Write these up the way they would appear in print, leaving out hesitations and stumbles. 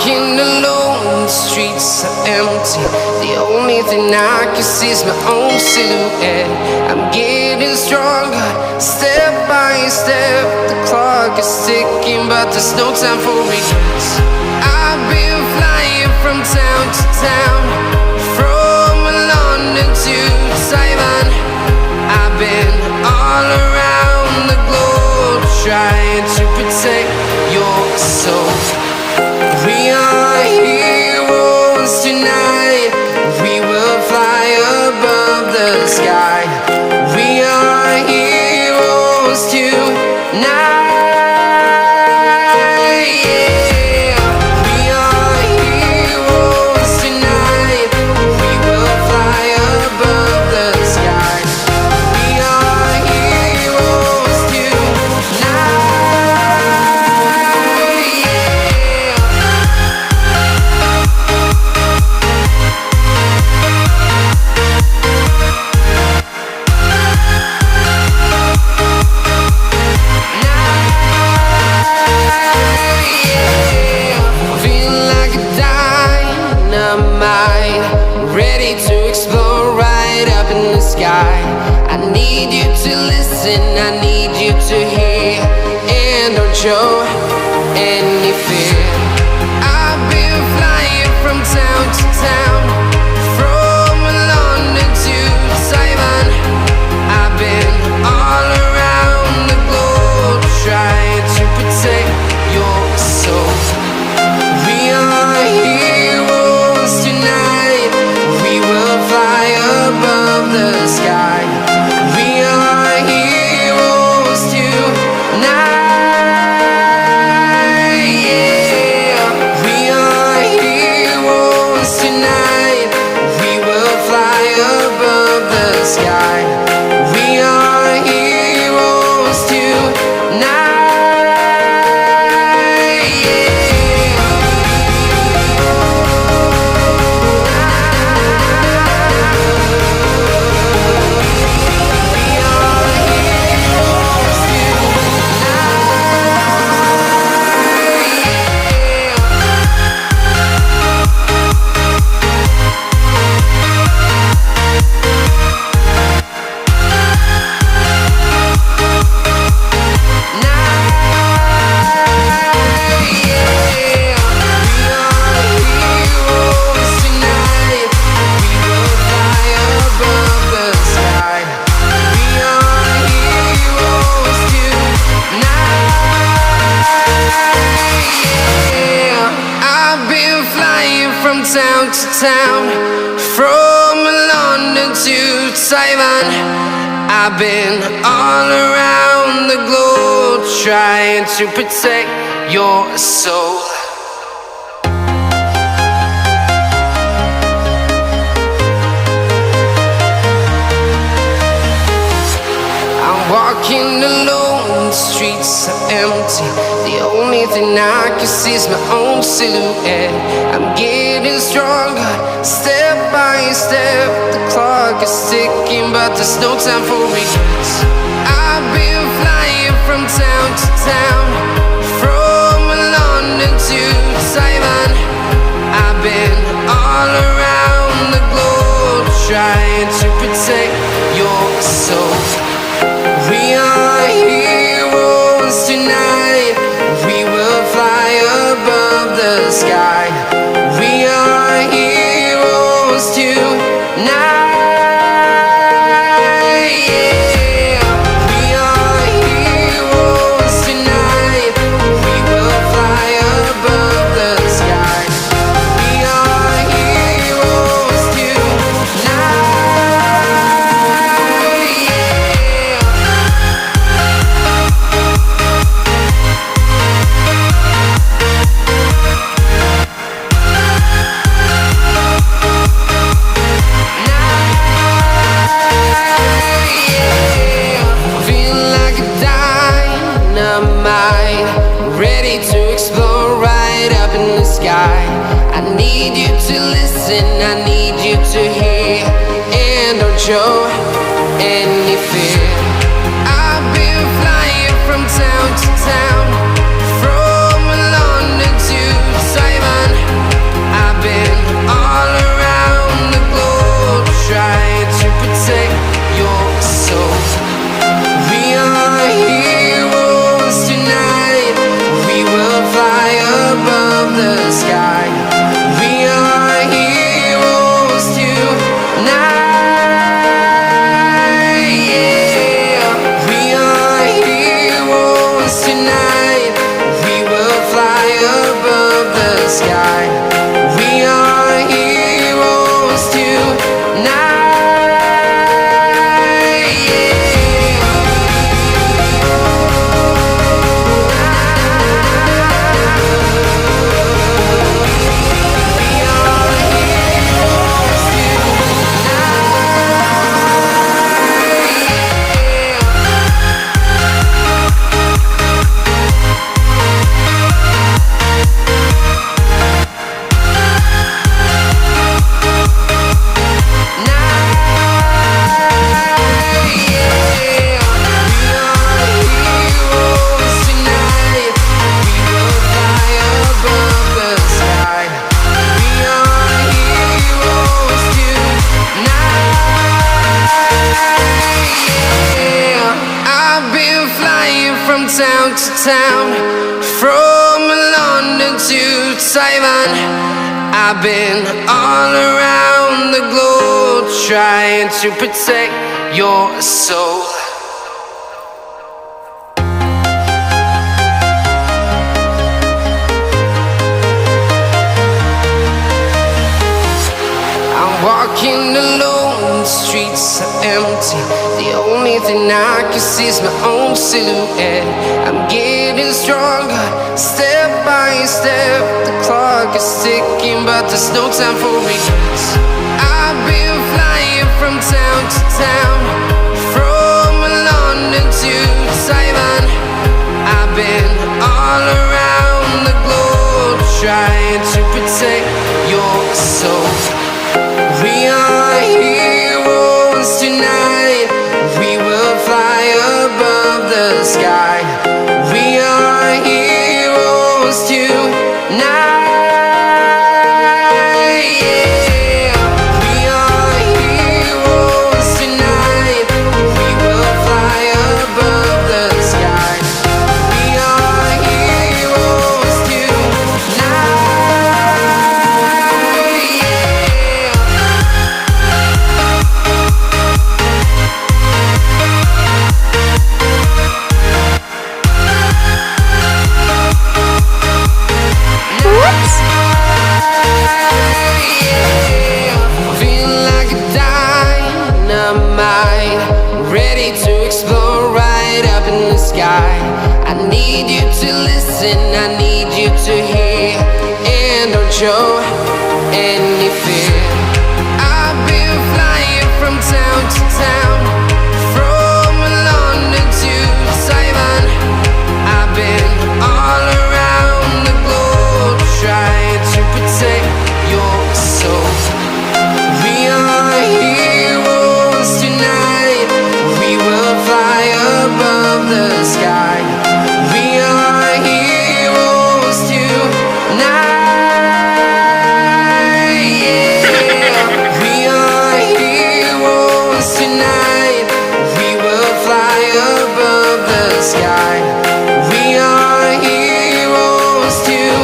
walking alone, the streets are empty. The only thing I can see is my own silhouette. I'm getting stronger, step by step. The clock is ticking, but there's no time for regrets. I've been flying from town to town, from London to Taiwan. I've been all around the globe, trying to protect your soul. We are heroes tonight. We will fly above the sky. We are heroes tonight. Yeah. We are heroes tonight. We will fly above the sky. We are heroes tonight. Ready to explore right up in the sky. I need you to listen, I need you to hear, and don't show any fear. I've been flying from town to town, from London to Taiwan. I've been all around the globe, trying to protect your soul. We are heroes tonight. We will fly above the sky. We are heroes tonight. Yeah. We are heroes tonight. We will fly above the sky. We are heroes tonight. From town to town, from London to Taiwan. I've been all around the globe, trying to protect your soul. I'm walking alone, the streets are empty. The only thing I can see is my own silhouette. I'm getting stronger, step by step. The clock is ticking, but there's no time for regrets. I've been flying from town to town, from London to Taiwan. I've been all around the globe, trying to protect your soul. We are heroes tonight. We will fly above the sky. We are heroes tonight. Yeah. We are heroes tonight. We will fly above the sky. We are heroes tonight. Ready to explore right up in the sky. I need you to listen, I need you to hear, and don't show any fear. I've been flying from town to town, from London to Taiwan. town to town, from London to Taiwan. I've been all around the globe trying to protect your soul. Walking alone, the streets are empty. The only thing I can see is my own silhouette. I'm getting stronger, step by step. The clock is ticking, but there's no time for regrets. I've been flying from town to town, from London to Taiwan. I've been all around the globe trying to protect your soul. We are heroes tonight. We will fly above the sky. We are heroes tonight. Yeah. We are heroes tonight. We will fly above the sky. We are heroes tonight. Ready to explore right up in the sky. I need you to listen, I need you to hear, and don't show any fear. I've been flying from town to town, from London to Taiwan. I've been all around the globe trying to protect your soul. We are heroes tonight. We will fly above the sky. We are heroes tonight. Yeah. We are heroes tonight. We will fly above the sky. We are heroes tonight.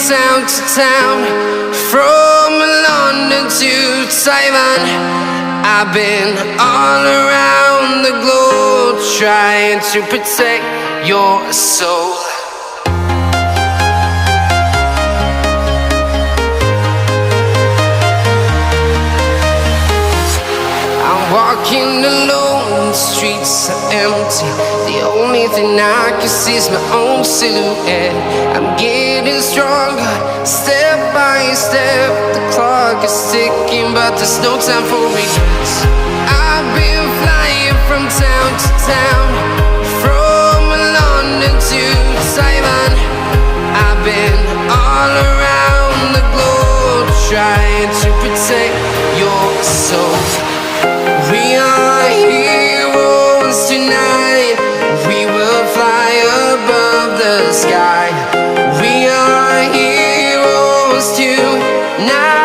Town to town, from London to Taiwan. I've been all around the globe trying to protect your soul. I'm walking alone, the streets are empty. The only thing I can see is my own silhouette. I'm getting stronger, step by step. The clock is ticking, but there's no time for regrets. I've been flying from town to town, from London to Taiwan. I've been all around the globe trying to protect your soul. We are heroes tonight. We will fly above the sky. We are heroes tonight.